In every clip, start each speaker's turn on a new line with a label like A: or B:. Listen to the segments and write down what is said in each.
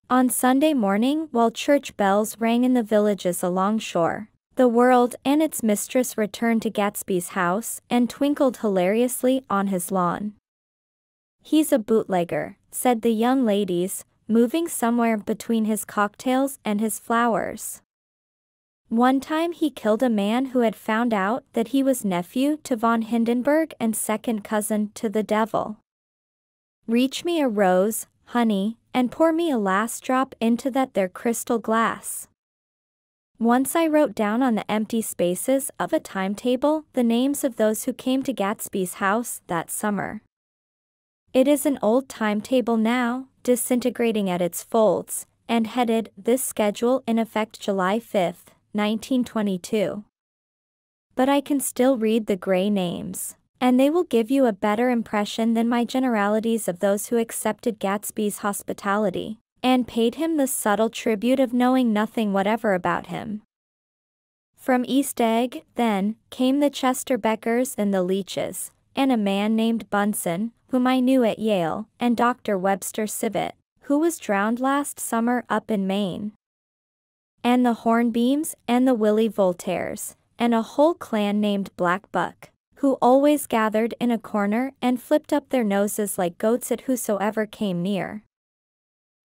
A: On Sunday morning, while church bells rang in the villages along shore, the world and its mistress returned to Gatsby's house and twinkled hilariously on his lawn. "He's a bootlegger," said the young ladies, moving somewhere between his cocktails and his flowers. One time he killed a man who had found out that he was nephew to von Hindenburg and second cousin to the devil. "Reach me a rose, honey, and pour me a last drop into that there crystal glass." Once I wrote down on the empty spaces of a timetable the names of those who came to Gatsby's house that summer. It is an old timetable now, disintegrating at its folds, and headed "This schedule in effect July 5, 1922. But I can still read the gray names, and they will give you a better impression than my generalities of those who accepted Gatsby's hospitality and paid him the subtle tribute of knowing nothing whatever about him. From East Egg, then, came the Chester Beckers and the Leaches, and a man named Bunsen, whom I knew at Yale, and Dr. Webster Civet, who was drowned last summer up in Maine. And the Hornbeams and the Willie Voltaires, and a whole clan named Black Buck, who always gathered in a corner and flipped up their noses like goats at whosoever came near.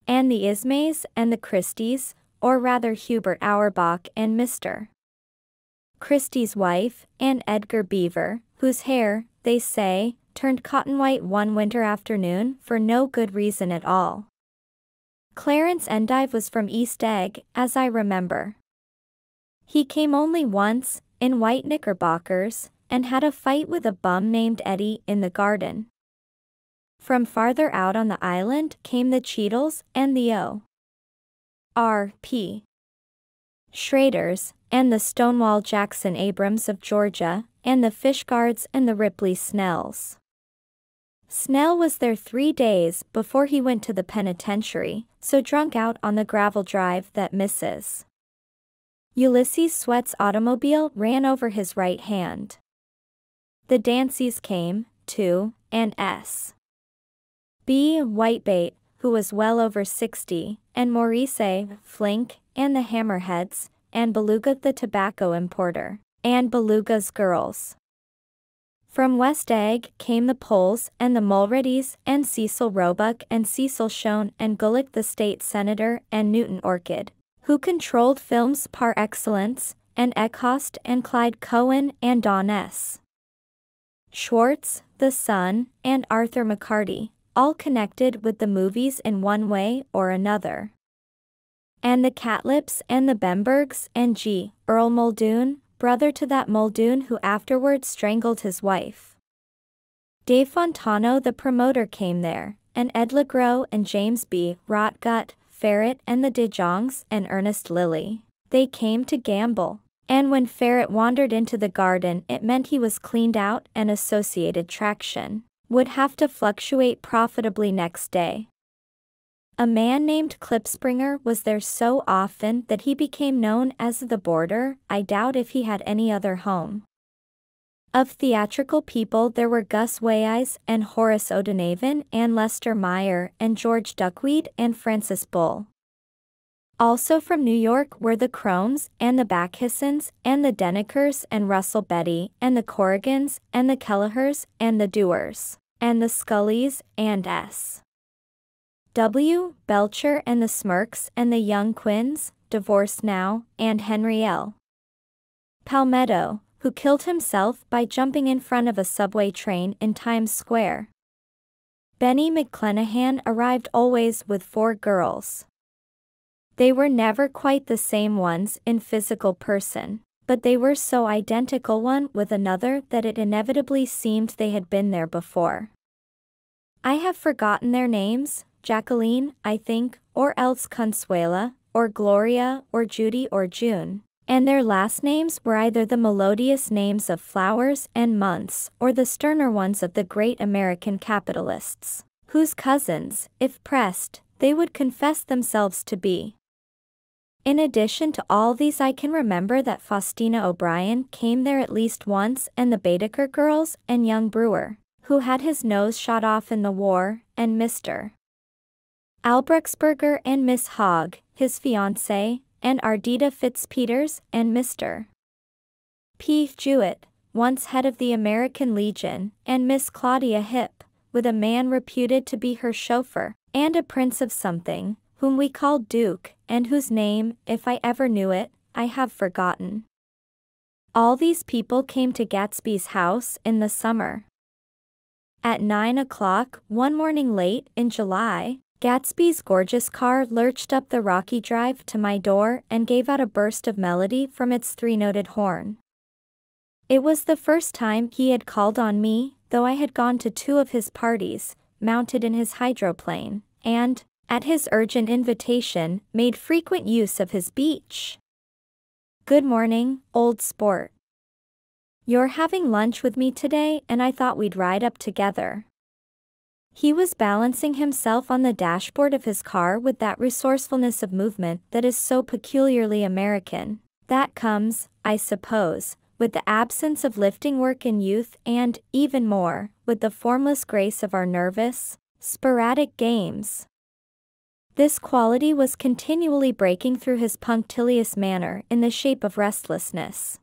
A: And the Ismays and the Christies, or rather Hubert Auerbach and Mr. Christie's wife, and Edgar Beaver, whose hair, they say, turned cotton white one winter afternoon for no good reason at all. Clarence Endive was from East Egg, as I remember. He came only once, in white knickerbockers, and had a fight with a bum named Eddie in the garden. From farther out on the island came the Cheadles and the O.R.P. Schraders, and the Stonewall Jackson Abrams of Georgia, and the Fishguards and the Ripley Snells. Snell was there 3 days before he went to the penitentiary, so drunk out on the gravel drive that Mrs. Ulysses Sweat's automobile ran over his right hand. The Danceys came, too, and S. B. Whitebait, who was well over 60, and Maurice Flink, and the Hammerheads, and Beluga the tobacco importer, and Beluga's girls. From West Egg came the Poles and the Mulreadys and Cecil Roebuck and Cecil Schoen and Gulick the state senator and Newton Orchid, who controlled films par excellence, and Eckhost and Clyde Cohen and Don S. Schwartz, the son, and Arthur McCarty, all connected with the movies in one way or another. And the Catlips and the Bembergs and G. Earl Muldoon, brother to that Muldoon who afterwards strangled his wife. Dave Fontano the promoter came there, and Ed LeGros and James B. Rotgut, Ferret and the De Jongs and Ernest Lilly. They came to gamble. And when Ferret wandered into the garden it meant he was cleaned out and Associated Traction would have to fluctuate profitably next day. A man named Klipspringer was there so often that he became known as the Boarder. I doubt if he had any other home. Of theatrical people there were Gus Weyes and Horace O'Donovan and Lester Meyer and George Duckweed and Francis Bull. Also from New York were the Cromes and the Backhissens and the Denekers and Russell Betty and the Corrigans and the Kellehers and the Dewars and the Scullys and S. W. Belcher and the Smirks and the Young Quinns, divorced now, and Henry L. Palmetto, who killed himself by jumping in front of a subway train in Times Square. Benny McClenahan arrived always with 4 girls. They were never quite the same ones in physical person, but they were so identical one with another that it inevitably seemed they had been there before. I have forgotten their names, Jacqueline, I think, or else Consuela, or Gloria, or Judy or June, and their last names were either the melodious names of flowers and months or the sterner ones of the great American capitalists, whose cousins, if pressed, they would confess themselves to be. In addition to all these I can remember that Faustina O'Brien came there at least once and the Baedeker girls and young Brewer, who had his nose shot off in the war, and Mr. Albrechtsberger and Miss Hogg, his fiancée, and Ardita Fitzpeters and Mr. P. Jewett, once head of the American Legion, and Miss Claudia Hip, with a man reputed to be her chauffeur, and a prince of something, whom we called Duke, and whose name, if I ever knew it, I have forgotten. All these people came to Gatsby's house in the summer. At 9 o'clock, one morning late in July, Gatsby's gorgeous car lurched up the rocky drive to my door and gave out a burst of melody from its three-noted horn. It was the first time he had called on me, though I had gone to 2 of his parties, mounted in his hydroplane, and, at his urgent invitation, made frequent use of his beach. "Good morning, old sport. You're having lunch with me today and I thought we'd ride up together." He was balancing himself on the dashboard of his car with that resourcefulness of movement that is so peculiarly American. That comes, I suppose, with the absence of lifting work in youth and, even more, with the formless grace of our nervous, sporadic games. This quality was continually breaking through his punctilious manner in the shape of restlessness.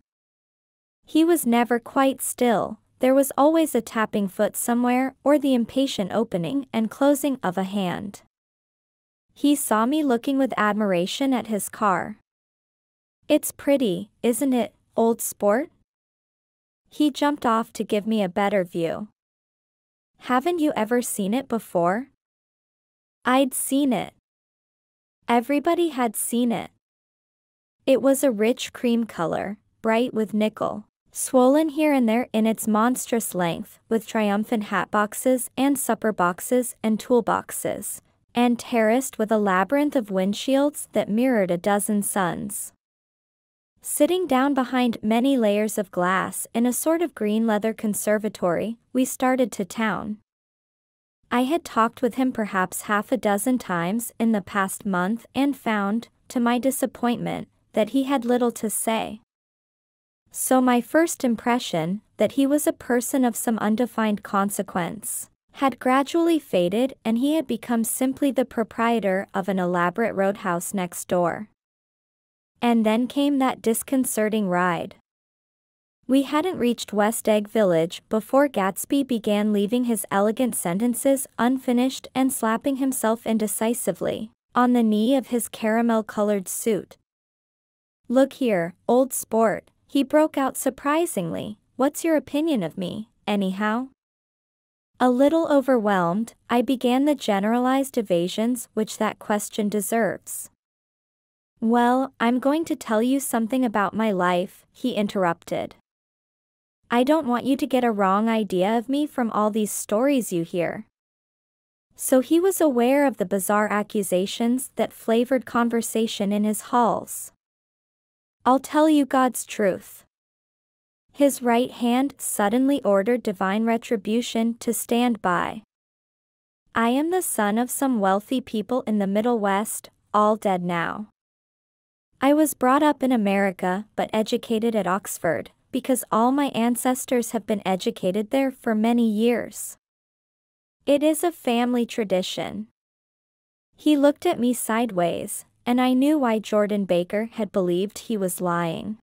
A: He was never quite still, there was always a tapping foot somewhere or the impatient opening and closing of a hand. He saw me looking with admiration at his car. "It's pretty, isn't it, old sport?" He jumped off to give me a better view. "Haven't you ever seen it before?" I'd seen it. Everybody had seen it. It was a rich cream color, bright with nickel, swollen here and there in its monstrous length, with triumphant hat boxes and supper boxes and toolboxes, and terraced with a labyrinth of windshields that mirrored a dozen suns. Sitting down behind many layers of glass in a sort of green leather conservatory, we started to town. I had talked with him perhaps half a dozen times in the past month and found, to my disappointment, that he had little to say. So my first impression, that he was a person of some undefined consequence, had gradually faded and he had become simply the proprietor of an elaborate roadhouse next door. And then came that disconcerting ride. We hadn't reached West Egg Village before Gatsby began leaving his elegant sentences unfinished and slapping himself indecisively on the knee of his caramel-colored suit. "Look here, old sport," he broke out surprisingly, "what's your opinion of me, anyhow?" A little overwhelmed, I began the generalized evasions which that question deserves. "Well, I'm going to tell you something about my life," he interrupted. "I don't want you to get a wrong idea of me from all these stories you hear." So he was aware of the bizarre accusations that flavored conversation in his halls. "I'll tell you God's truth." His right hand suddenly ordered divine retribution to stand by. "I am the son of some wealthy people in the Middle West, all dead now. I was brought up in America but educated at Oxford, because all my ancestors have been educated there for many years. It is a family tradition." He looked at me sideways, and I knew why Jordan Baker had believed he was lying.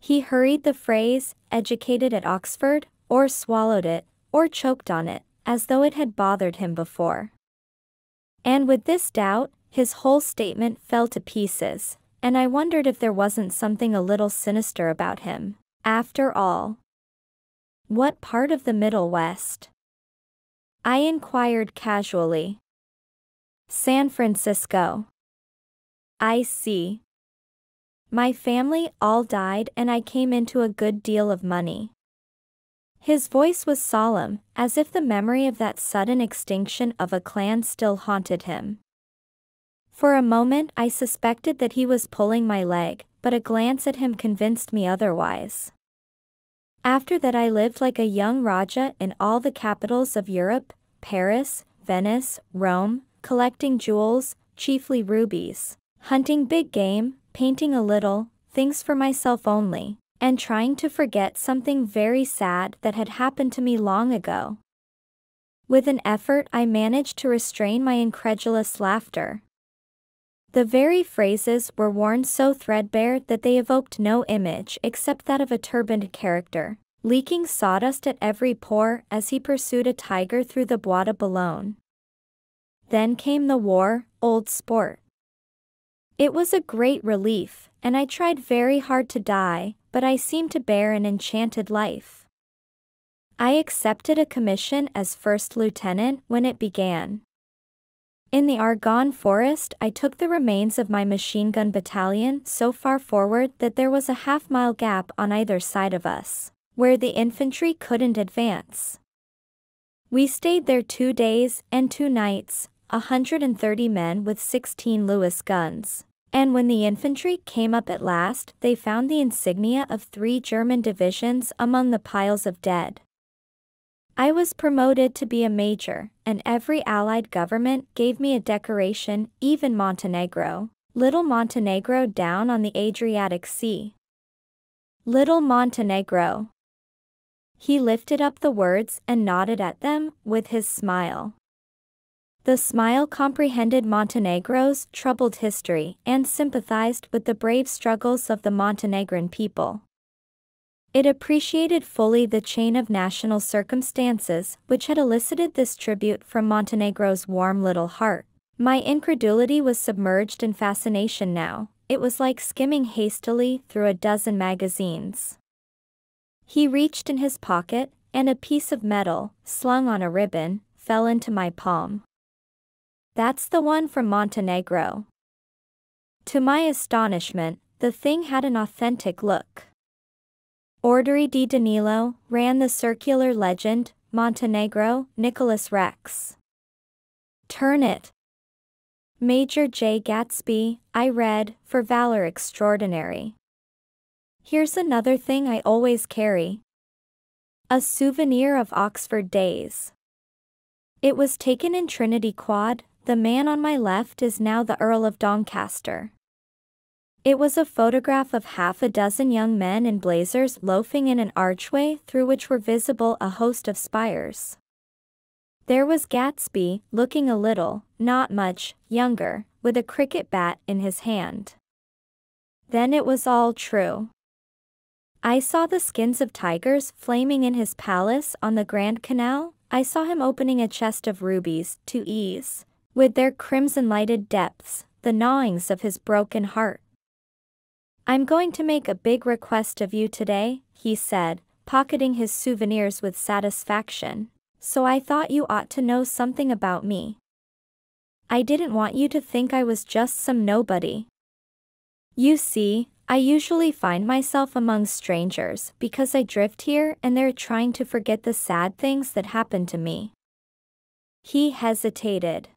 A: He hurried the phrase, "educated at Oxford," or swallowed it, or choked on it, as though it had bothered him before. And with this doubt, his whole statement fell to pieces, and I wondered if there wasn't something a little sinister about him, after all. "What part of the Middle West?" I inquired casually. "San Francisco." "I see. My family all died and I came into a good deal of money." His voice was solemn, as if the memory of that sudden extinction of a clan still haunted him. For a moment I suspected that he was pulling my leg, but a glance at him convinced me otherwise. After that I lived like a young Raja in all the capitals of Europe, Paris, Venice, Rome, collecting jewels, chiefly rubies, hunting big game, painting a little, things for myself only, and trying to forget something very sad that had happened to me long ago. With an effort I managed to restrain my incredulous laughter. The very phrases were worn so threadbare that they evoked no image except that of a turbaned character, leaking sawdust at every pore as he pursued a tiger through the Bois de Boulogne. Then came the war, old sport. It was a great relief, and I tried very hard to die, but I seemed to bear an enchanted life. I accepted a commission as first lieutenant when it began. In the Argonne forest I took the remains of my machine gun battalion so far forward that there was a half-mile gap on either side of us, where the infantry couldn't advance. We stayed there 2 days and 2 nights, 130 men with 16 Lewis guns, and when the infantry came up at last they found the insignia of 3 German divisions among the piles of dead. I was promoted to be a major, and every Allied government gave me a decoration, even Montenegro, little Montenegro down on the Adriatic Sea. Little Montenegro. He lifted up the words and nodded at them with his smile. The smile comprehended Montenegro's troubled history and sympathized with the brave struggles of the Montenegrin people. It appreciated fully the chain of national circumstances which had elicited this tribute from Montenegro's warm little heart. My incredulity was submerged in fascination now. It was like skimming hastily through a dozen magazines. He reached in his pocket, and a piece of metal, slung on a ribbon, fell into my palm. "That's the one from Montenegro." To my astonishment, the thing had an authentic look. Ordere di Danilo, ran the circular legend, Montenegro, Nicholas Rex. "Turn it." Major J. Gatsby, I read, "for valor extraordinary." Here's another thing I always carry. A souvenir of Oxford days. It was taken in Trinity Quad. The man on my left is now the Earl of Doncaster. It was a photograph of half a dozen young men in blazers loafing in an archway through which were visible a host of spires. There was Gatsby, looking a little, not much, younger, with a cricket bat in his hand. Then it was all true. I saw the skins of tigers flaming in his palace on the Grand Canal. I saw him opening a chest of rubies to ease, with their crimson-lighted depths, the gnawings of his broken heart. "I'm going to make a big request of you today," he said, pocketing his souvenirs with satisfaction. "So I thought you ought to know something about me. I didn't want you to think I was just some nobody. You see, I usually find myself among strangers because I drift here and they're trying to forget the sad things that happened to me." He hesitated.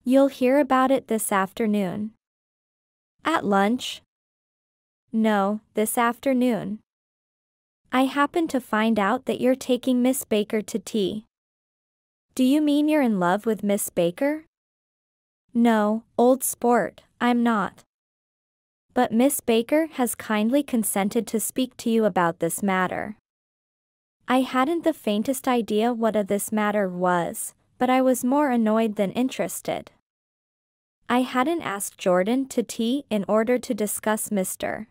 A: "You'll hear about it this afternoon." "At lunch?" "No, this afternoon. I happened to find out that you're taking Miss Baker to tea." "Do you mean you're in love with Miss Baker?" "No, old sport, I'm not. But Miss Baker has kindly consented to speak to you about this matter." I hadn't the faintest idea what this matter was, but I was more annoyed than interested. I hadn't asked Jordan to tea in order to discuss Mr.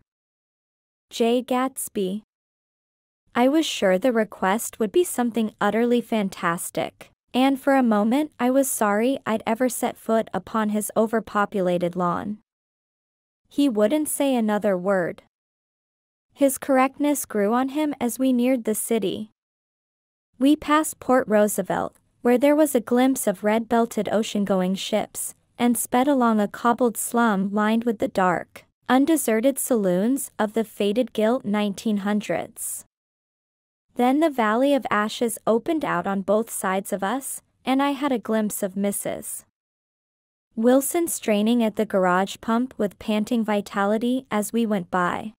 A: J. Gatsby. I was sure the request would be something utterly fantastic, and for a moment I was sorry I'd ever set foot upon his overpopulated lawn. He wouldn't say another word. His correctness grew on him as we neared the city. We passed Port Roosevelt, where there was a glimpse of red-belted ocean-going ships, and sped along a cobbled slum lined with the dark, undeserted saloons of the faded gilt 1900s. Then the Valley of Ashes opened out on both sides of us, and I had a glimpse of Mrs. Wilson straining at the garage pump with panting vitality as we went by.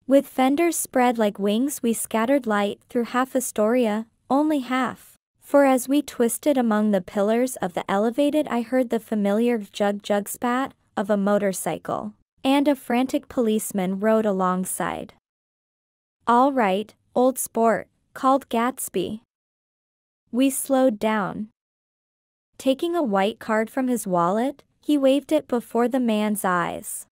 A: With fenders spread like wings we scattered light through half Astoria, only half, for as we twisted among the pillars of the elevated I heard the familiar jug-jug spat of a motorcycle, and a frantic policeman rode alongside. "All right, old sport," called Gatsby. We slowed down. Taking a white card from his wallet, he waved it before the man's eyes.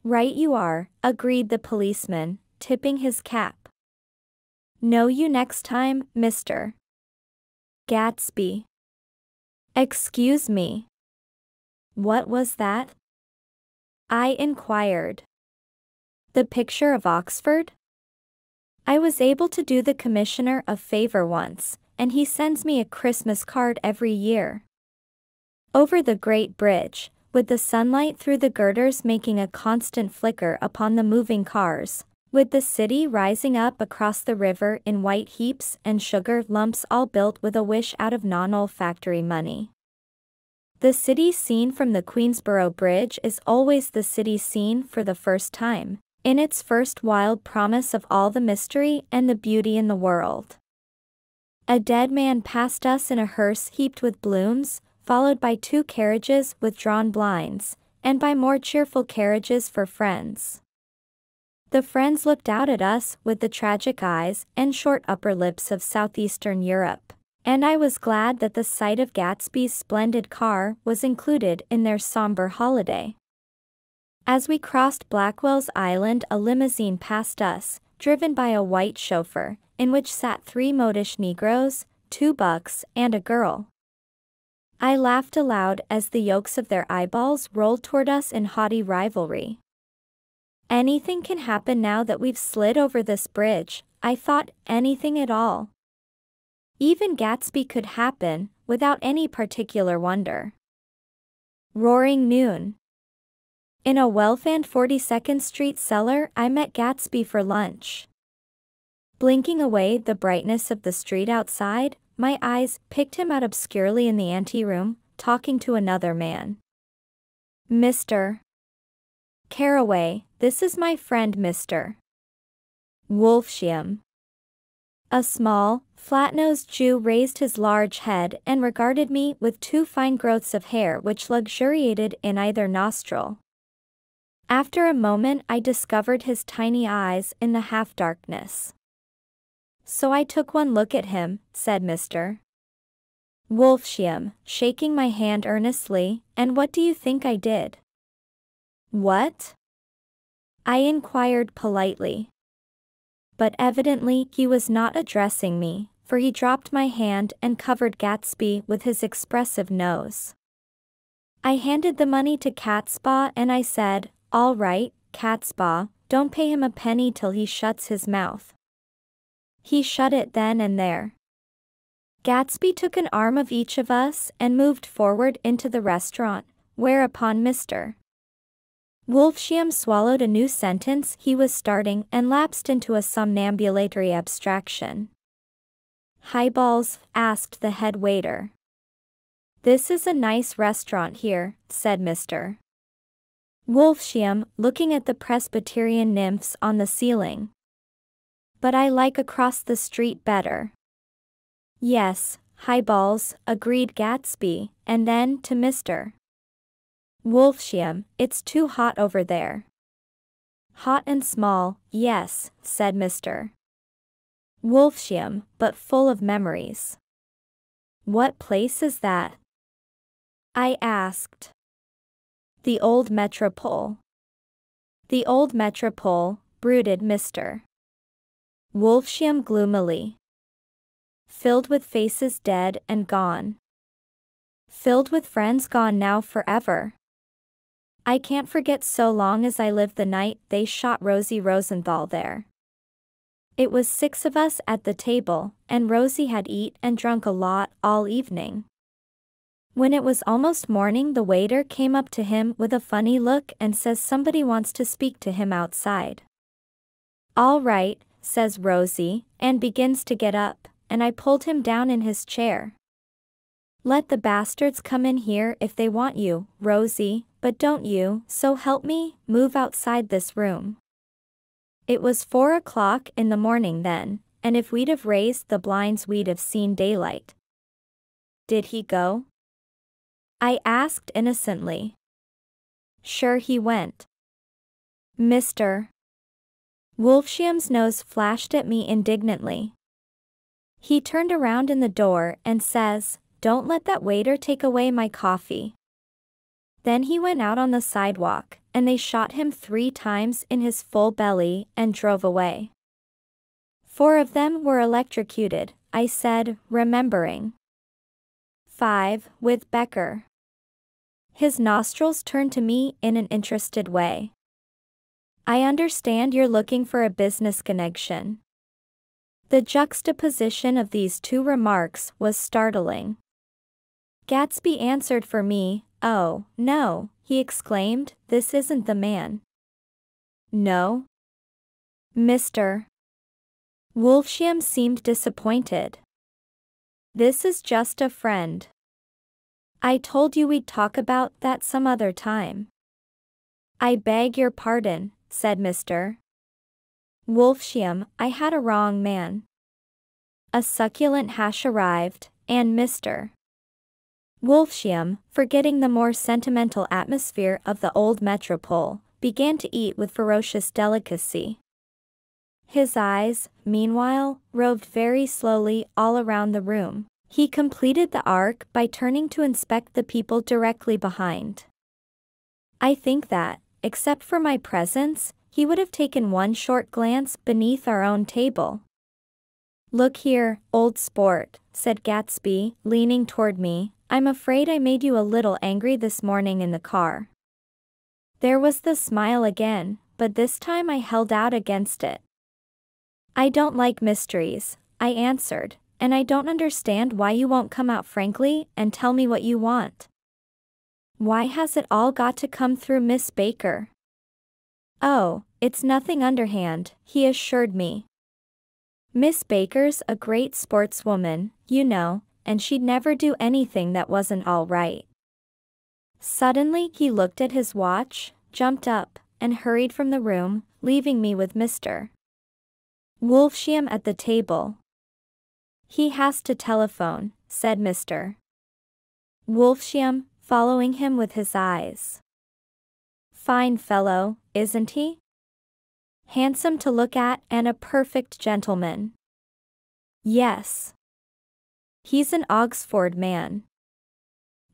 A: "Right you are," agreed the policeman, tipping his cap. "Know you next time, Mr. Gatsby." "Excuse me. What was that?" I inquired. "The picture of Oxford? I was able to do the commissioner a favor once, and he sends me a Christmas card every year. Over the Great Bridge, with the sunlight through the girders making a constant flicker upon the moving cars, with the city rising up across the river in white heaps and sugar lumps all built with a wish out of non-olfactory money. The city scene from the Queensborough Bridge is always the city scene for the first time, in its first wild promise of all the mystery and the beauty in the world." A dead man passed us in a hearse heaped with blooms, followed by 2 carriages with drawn blinds, and by more cheerful carriages for friends. The friends looked out at us with the tragic eyes and short upper lips of southeastern Europe, and I was glad that the sight of Gatsby's splendid car was included in their somber holiday. As we crossed Blackwell's Island, a limousine passed us, driven by a white chauffeur, in which sat 3 modish Negroes, 2 bucks, and a girl. I laughed aloud as the yolks of their eyeballs rolled toward us in haughty rivalry. Anything can happen now that we've slid over this bridge, I thought, anything at all. Even Gatsby could happen, without any particular wonder. Roaring noon. In a well-fanned 42nd Street cellar, I met Gatsby for lunch. Blinking away the brightness of the street outside, my eyes picked him out obscurely in the anteroom, talking to another man. "Mr. Caraway, this is my friend Mr. Wolfsham." A small, flat-nosed Jew raised his large head and regarded me with 2 fine growths of hair which luxuriated in either nostril. After a moment I discovered his tiny eyes in the half-darkness. "So I took one look at him," said Mr. Wolfsham, shaking my hand earnestly, "and what do you think I did?" "What?" I inquired politely. But evidently he was not addressing me, for he dropped my hand and covered Gatsby with his expressive nose. I handed the money to Catspaw and I said, "All right, Catspaw, don't pay him a penny till he shuts his mouth." He shut it then and there. Gatsby took an arm of each of us and moved forward into the restaurant, whereupon Mr. Wolfsham swallowed a new sentence he was starting and lapsed into a somnambulatory abstraction. "Highballs?" asked the head waiter. "This is a nice restaurant here," said Mr. Wolfsham, looking at the Presbyterian nymphs on the ceiling. "But I like across the street better." "Yes, highballs," agreed Gatsby, and then to Mr. Wolfsham, "It's too hot over there." "Hot and small, yes," said Mr. Wolfsham, "but full of memories." "What place is that?" I asked. "The old Metropole." "The old Metropole," brooded Mr. Wolfsham gloomily. "Filled with faces dead and gone. Filled with friends gone now forever. I can't forget so long as I live the night they shot Rosie Rosenthal there. It was 6 of us at the table, and Rosie had eat and drunk a lot all evening. When it was almost morning, the waiter came up to him with a funny look and says somebody wants to speak to him outside. "All right," says Rosie, and begins to get up, and I pulled him down in his chair. "Let the bastards come in here if they want you, Rosie, but don't you, so help me, move outside this room." It was 4 o'clock in the morning then, and if we'd have raised the blinds we'd have seen daylight. "Did he go?" I asked innocently. "Sure he went." Mr. Wolfsham's nose flashed at me indignantly. He turned around in the door and says, "Don't let that waiter take away my coffee." Then he went out on the sidewalk, and they shot him 3 times in his full belly and drove away. 4 of them were electrocuted, I said, remembering. 5. With Becker. His nostrils turned to me in an interested way. I understand you're looking for a business connection. The juxtaposition of these 2 remarks was startling. Gatsby answered for me. "Oh, no," he exclaimed, "this isn't the man." "No? Mr. Wolfsham seemed disappointed. "This is just a friend. I told you we'd talk about that some other time." "I beg your pardon," said Mr. Wolfsham, "I had a wrong man." A succulent hash arrived, and Mr. Wolfsham, forgetting the more sentimental atmosphere of the old metropole, began to eat with ferocious delicacy. His eyes, meanwhile, roved very slowly all around the room. He completed the arc by turning to inspect the people directly behind. I think that, except for my presence, he would have taken one short glance beneath our own table. "Look here, old sport," said Gatsby, leaning toward me, "I'm afraid I made you a little angry this morning in the car." There was the smile again, but this time I held out against it. "I don't like mysteries," I answered, "and I don't understand why you won't come out frankly and tell me what you want. Why has it all got to come through Miss Baker?" "Oh, it's nothing underhand," he assured me. "Miss Baker's a great sportswoman, you know, and she'd never do anything that wasn't all right." Suddenly he looked at his watch, jumped up, and hurried from the room, leaving me with Mr. Wolfsham at the table. "He has to telephone," said Mr. Wolfsham, following him with his eyes. "Fine fellow, isn't he? Handsome to look at and a perfect gentleman." "Yes. He's an Oxford man."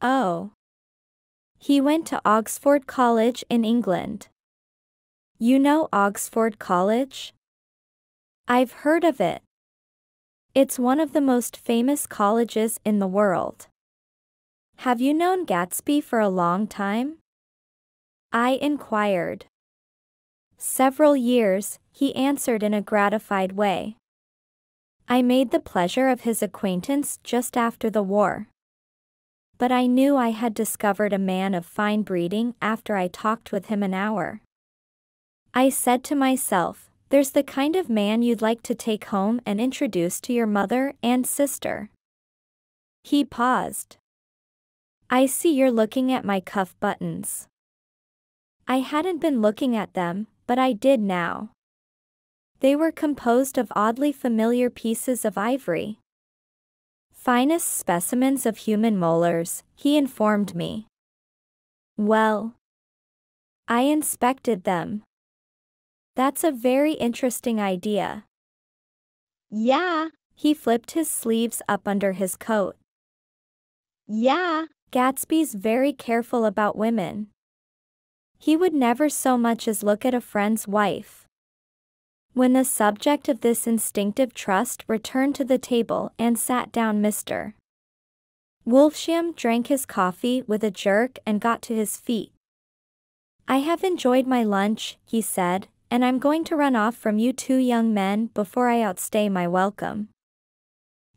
A: "Oh. He went to Oxford College in England." "You know Oxford College?" "I've heard of it. It's one of the most famous colleges in the world." "Have you known Gatsby for a long time?" I inquired. "Several years," he answered in a gratified way. "I made the pleasure of his acquaintance just after the war. But I knew I had discovered a man of fine breeding after I talked with him an hour. I said to myself, there's the kind of man you'd like to take home and introduce to your mother and sister." He paused. "I see you're looking at my cuff buttons." I hadn't been looking at them, but I did now. They were composed of oddly familiar pieces of ivory. "Finest specimens of human molars," he informed me. Well, I inspected them. "That's a very interesting idea."
B: Yeah,
A: He flipped his sleeves up under his coat.
B: yeah.
A: Gatsby's very careful about women. He would never so much as look at a friend's wife. When the subject of this instinctive trust returned to the table and sat down, Mr. Wolfsham drank his coffee with a jerk and got to his feet. "I have enjoyed my lunch," he said, "and I'm going to run off from you 2 young men before I outstay my welcome."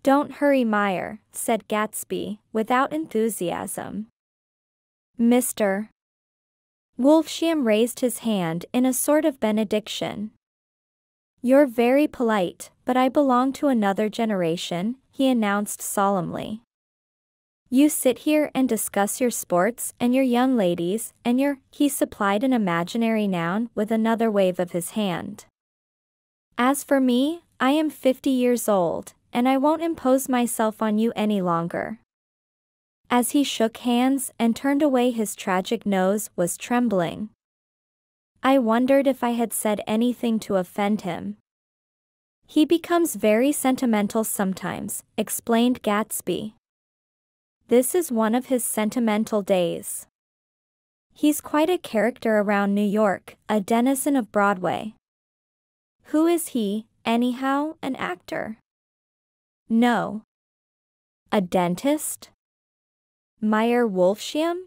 A: "Don't hurry, Meyer," said Gatsby, without enthusiasm. Mr. Wolfsham raised his hand in a sort of benediction. "You're very polite, but I belong to another generation," he announced solemnly. "You sit here and discuss your sports and your young ladies and your—" He supplied an imaginary noun with another wave of his hand. "As for me, I am 50 years old, and I won't impose myself on you any longer." As he shook hands and turned away, his tragic nose was trembling. I wondered if I had said anything to offend him. He becomes very sentimental sometimes, explained Gatsby. This is one of his sentimental days. He's quite a character around New York, a denizen of Broadway. Who is he, anyhow, an actor? No. A dentist? Meyer Wolfsheim?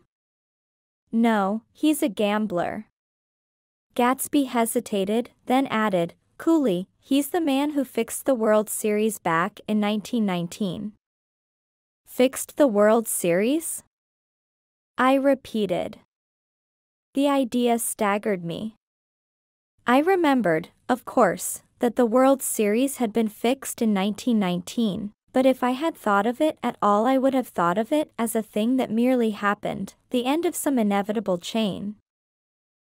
A: No, he's a gambler. Gatsby hesitated, then added, coolly, he's the man who fixed the World Series back in 1919. Fixed the World Series? I repeated. The idea staggered me. I remembered, of course, that the World Series had been fixed in 1919, but if I had thought of it at all, I would have thought of it as a thing that merely happened, the end of some inevitable chain.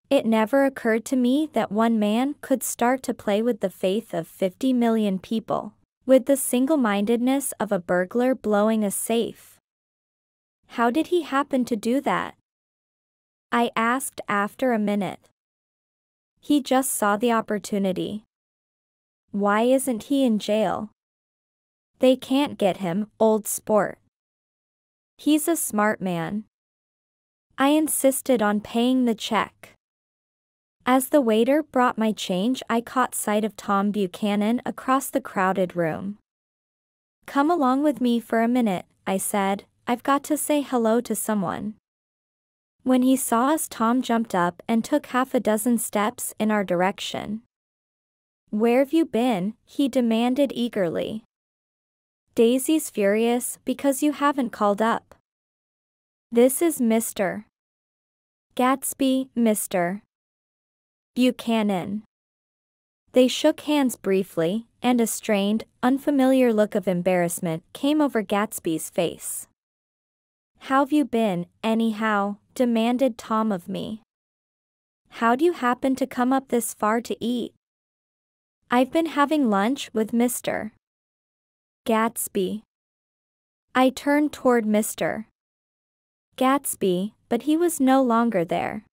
A: It never occurred to me that one man could start to play with the faith of 50 million people, with the single-mindedness of a burglar blowing a safe. How did he happen to do that? I asked after a minute. He just saw the opportunity. Why isn't he in jail? They can't get him, old sport. He's a smart man. I insisted on paying the check. As the waiter brought my change, I caught sight of Tom Buchanan across the crowded room. Come along with me for a minute, I said. I've got to say hello to someone. When he saw us, Tom jumped up and took half a dozen steps in our direction. Where've you been? He demanded eagerly. Daisy's furious because you haven't called up. This is Mr. Gatsby, Mr. Buchanan. They shook hands briefly, and a strained, unfamiliar look of embarrassment came over Gatsby's face. How've you been, anyhow? Demanded Tom of me. How'd you happen to come up this far to eat? I've been having lunch with Mr. Gatsby. I turned toward Mr. Gatsby, but he was no longer there.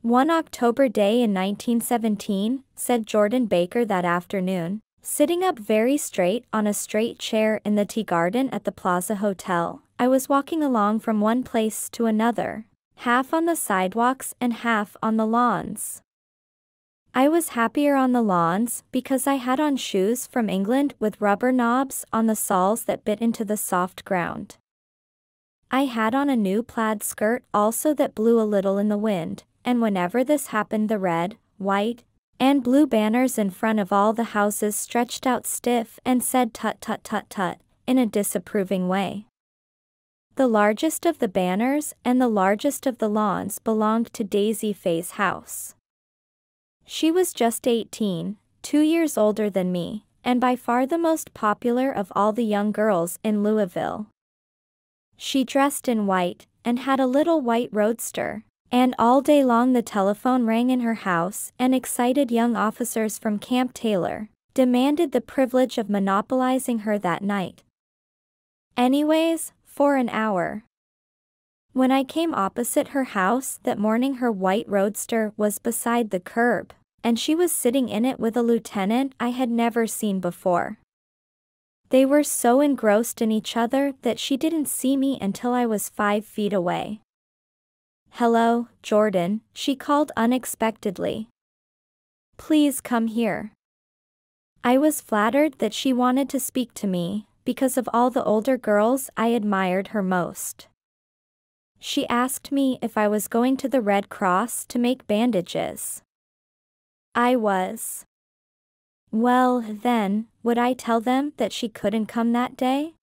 A: One October day in 1917, said Jordan Baker that afternoon, sitting up very straight on a straight chair in the tea garden at the Plaza Hotel, I was walking along from one place to another, half on the sidewalks and half on the lawns. I was happier on the lawns because I had on shoes from England with rubber knobs on the soles that bit into the soft ground. I had on a new plaid skirt also that blew a little in the wind, and whenever this happened, the red, white, and blue banners in front of all the houses stretched out stiff and said tut tut tut tut in a disapproving way. The largest of the banners and the largest of the lawns belonged to Daisy Faye's house. She was just 18, 2 years older than me, and by far the most popular of all the young girls in Louisville. She dressed in white, and had a little white roadster, and all day long the telephone rang in her house, and excited young officers from Camp Taylor demanded the privilege of monopolizing her that night. Anyways, for an hour. When I came opposite her house that morning, her white roadster was beside the curb, and she was sitting in it with a lieutenant I had never seen before. They were so engrossed in each other that she didn't see me until I was 5 feet away. Hello, Jordan, she called unexpectedly. Please come here. I was flattered that she wanted to speak to me, because of all the older girls I admired her most. She asked me if I was going to the Red Cross to make bandages. I was. Well, then, would I tell them that she couldn't come that day?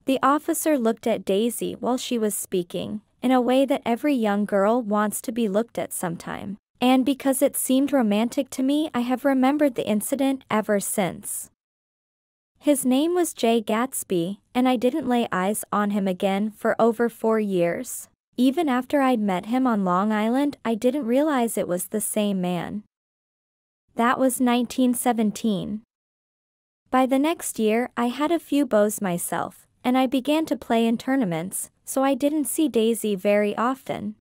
A: The officer looked at Daisy while she was speaking, in a way that every young girl wants to be looked at sometime, and because it seemed romantic to me, I have remembered the incident ever since. His name was J. Gatsby, and I didn't lay eyes on him again for over 4 years. Even after I'd met him on Long Island, I didn't realize it was the same man. That was 1917. By the next year, I had a few beaux myself, and I began to play in tournaments, so I didn't see Daisy very often.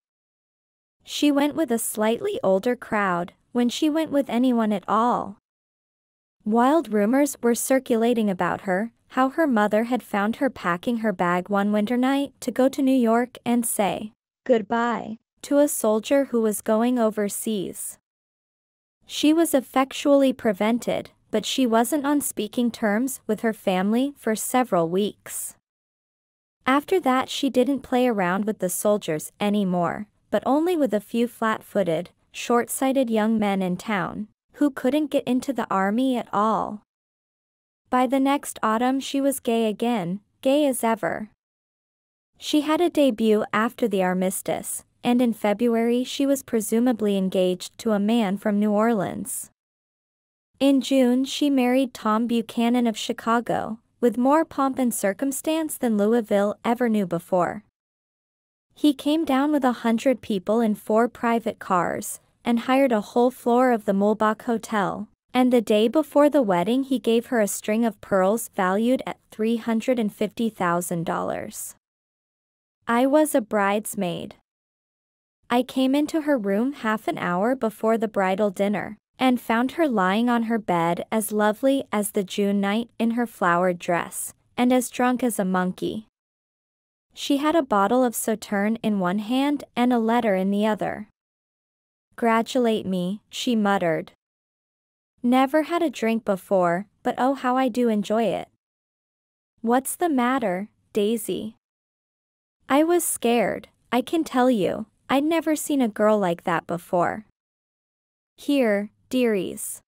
A: She went with a slightly older crowd, when she went with anyone at all. Wild rumors were circulating about her, how her mother had found her packing her bag one winter night to go to New York and say
B: goodbye
A: to a soldier who was going overseas. She was effectually prevented, but she wasn't on speaking terms with her family for several weeks. After that, she didn't play around with the soldiers anymore, but only with a few flat-footed, short-sighted young men in town, who couldn't get into the army at all. By the next autumn she was gay again, gay as ever. She had a debut after the armistice, and in February she was presumably engaged to a man from New Orleans. In June she married Tom Buchanan of Chicago, with more pomp and circumstance than Louisville ever knew before. He came down with 100 people in 4 private cars, and hired a whole floor of the Mulbach Hotel, and the day before the wedding he gave her a string of pearls valued at $350,000. I was a bridesmaid. I came into her room half an hour before the bridal dinner, and found her lying on her bed as lovely as the June night in her flowered dress, and as drunk as a monkey. She had a bottle of Sauterne in one hand and a letter in the other. "Gratulate me," she muttered. "Never had a drink before, but oh how I do enjoy it." "What's the matter, Daisy?" I was scared, I can tell you. I'd never seen a girl like that before. "Here, dearies."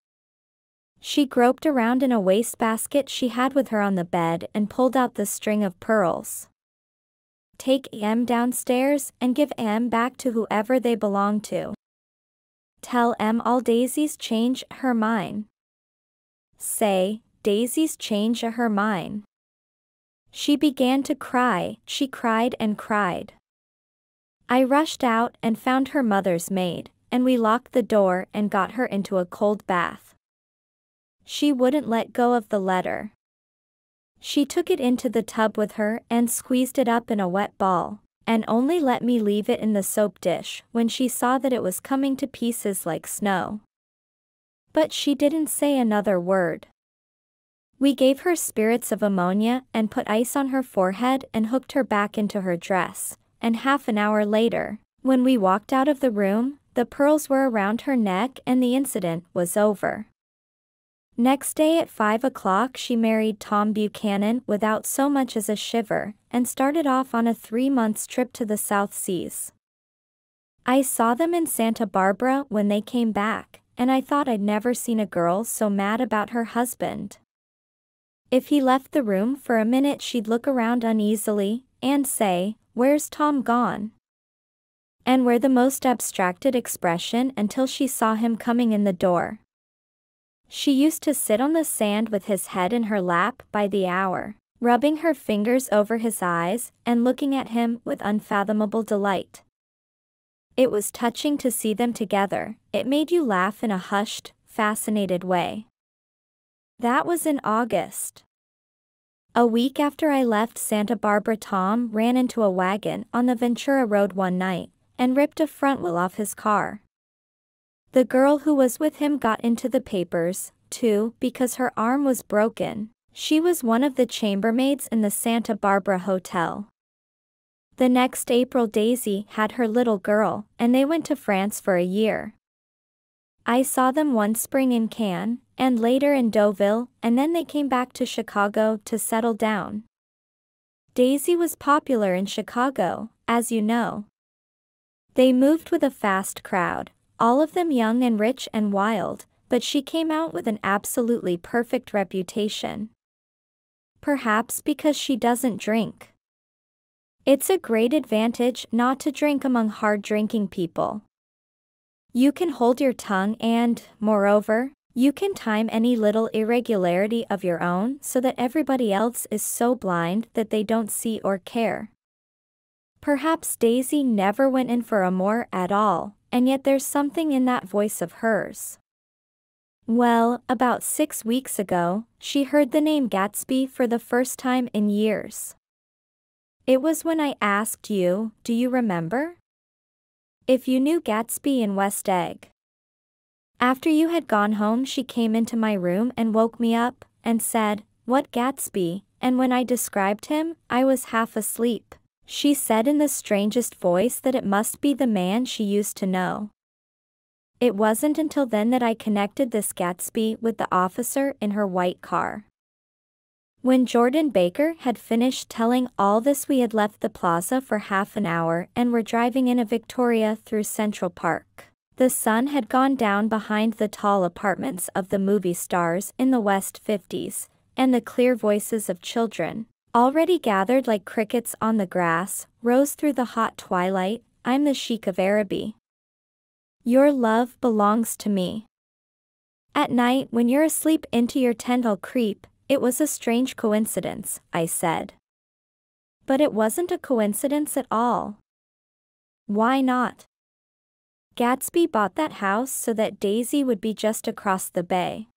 A: She groped around in a wastebasket she had with her on the bed and pulled out the string of pearls. "Take em downstairs and give em back to whoever they belong to. Tell em all Daisy's change her mine. Say, Daisy's change her mine." She began to cry, she cried and cried. I rushed out and found her mother's maid, and we locked the door and got her into a cold bath. She wouldn't let go of the letter. She took it into the tub with her and squeezed it up in a wet ball, and only let me leave it in the soap dish when she saw that it was coming to pieces like snow. But she didn't say another word. We gave her spirits of ammonia and put ice on her forehead and hooked her back into her dress, and half an hour later, when we walked out of the room, the pearls were around her neck and the incident was over. Next day at 5 o'clock she married Tom Buchanan without so much as a shiver, and started off on a 3-month trip to the South Seas. I saw them in Santa Barbara when they came back, and I thought I'd never seen a girl so mad about her husband. If he left the room for a minute she'd look around uneasily, and say, "Where's Tom gone?" and wear the most abstracted expression until she saw him coming in the door. She used to sit on the sand with his head in her lap by the hour, rubbing her fingers over his eyes and looking at him with unfathomable delight. It was touching to see them together, it made you laugh in a hushed, fascinated way. That was in August. A week after I left Santa Barbara, Tom ran into a wagon on the Ventura Road one night, and ripped a front wheel off his car. The girl who was with him got into the papers, too, because her arm was broken. She was one of the chambermaids in the Santa Barbara hotel. The next April Daisy had her little girl, and they went to France for a year. I saw them one spring in Cannes, and later in Deauville, and then they came back to Chicago to settle down. Daisy was popular in Chicago, as you know. They moved with a fast crowd, all of them young and rich and wild, but she came out with an absolutely perfect reputation. Perhaps because she doesn't drink. It's a great advantage not to drink among hard-drinking people. You can hold your tongue and, moreover, you can time any little irregularity of your own so that everybody else is so blind that they don't see or care. Perhaps Daisy never went in for amour at all, and yet there's something in that voice of hers. Well, about 6 weeks ago, she heard the name Gatsby for the first time in years. It was when I asked you, do you remember? If you knew Gatsby in West Egg. After you had gone home, she came into my room and woke me up, and said, "What Gatsby?" And when I described him, I was half asleep. She said in the strangest voice that it must be the man she used to know. It wasn't until then that I connected this Gatsby with the officer in her white car. When Jordan Baker had finished telling all this, we had left the plaza for half an hour and were driving in a Victoria through Central Park. The sun had gone down behind the tall apartments of the movie stars in the West 50s, and the clear voices of children, already gathered like crickets on the grass, rose through the hot twilight. I'm the Sheik of Araby. Your love belongs to me. At night, when you're asleep, into your tent I'll creep. It was a strange coincidence, I said. But it wasn't a coincidence at all. Why not? Gatsby bought that house so that Daisy would be just across the bay.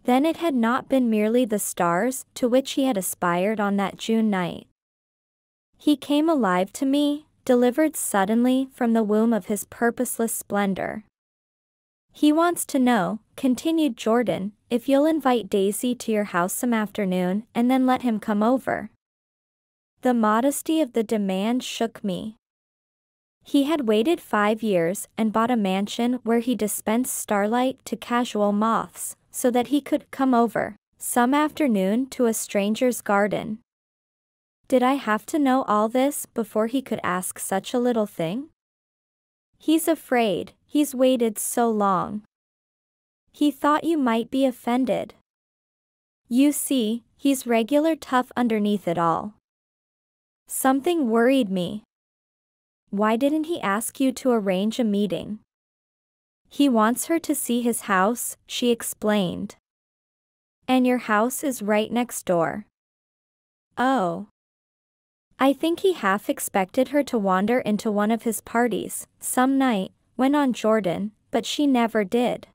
A: Then it had not been merely the stars to which he had aspired on that June night. He came alive to me, delivered suddenly from the womb of his purposeless splendor. He wants to know, continued Jordan, if you'll invite Daisy to your house some afternoon and then let him come over. The modesty of the demand shook me. He had waited 5 years and bought a mansion where he dispensed starlight to casual moths, so that he could come over some afternoon to a stranger's garden. Did I have to know all this before he could ask such a little thing? He's afraid, he's waited so long. He thought you might be offended. You see, he's regular tough underneath it all. Something worried me. Why didn't he ask you to arrange a meeting? He wants her to see his house, she explained. And your house is right next door. Oh. I think he half expected her to wander into one of his parties some night, went on Jordan, but she never did.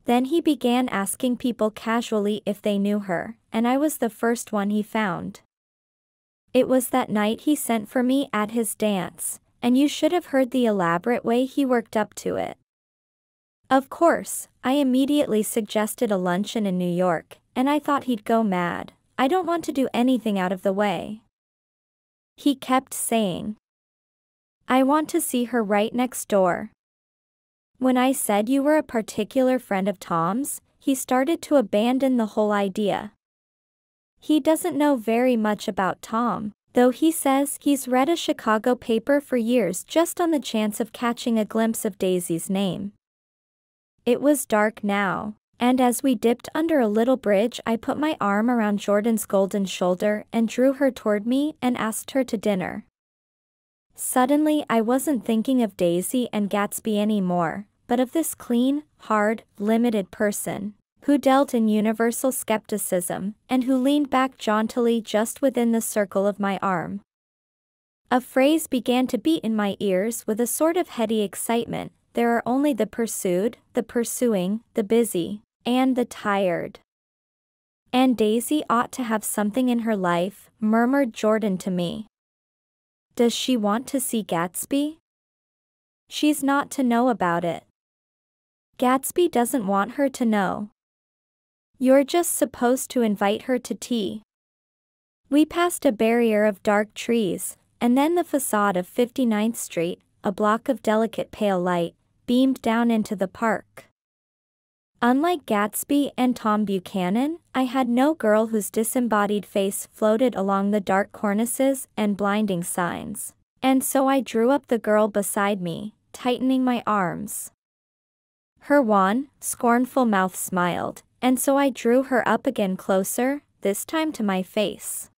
A: Then he began asking people casually if they knew her, and I was the first one he found. It was that night he sent for me at his dance, and you should have heard the elaborate way he worked up to it. Of course, I immediately suggested a luncheon in New York, and I thought he'd go mad. I don't want to do anything out of the way. He kept saying, I want to see her right next door. When I said you were a particular friend of Tom's, he started to abandon the whole idea. He doesn't know very much about Tom, though he says he's read a Chicago paper for years just on the chance of catching a glimpse of Daisy's name. It was dark now, and as we dipped under a little bridge, I put my arm around Jordan's golden shoulder and drew her toward me and asked her to dinner. Suddenly I wasn't thinking of Daisy and Gatsby anymore, but of this clean, hard, limited person, who dealt in universal skepticism, and who leaned back jauntily just within the circle of my arm. A phrase began to beat in my ears with a sort of heady excitement: there are only the pursued, the pursuing, the busy, and the tired. And Daisy ought to have something in her life, murmured Jordan to me. Does she want to see Gatsby? She's not to know about it. Gatsby doesn't want her to know. You're just supposed to invite her to tea. We passed a barrier of dark trees, and then the facade of 59th Street, a block of delicate pale light, beamed down into the park. Unlike Gatsby and Tom Buchanan, I had no girl whose disembodied face floated along the dark cornices and blinding signs, and so I drew up the girl beside me, tightening my arms. Her wan, scornful mouth smiled, and so I drew her up again closer, this time to my face.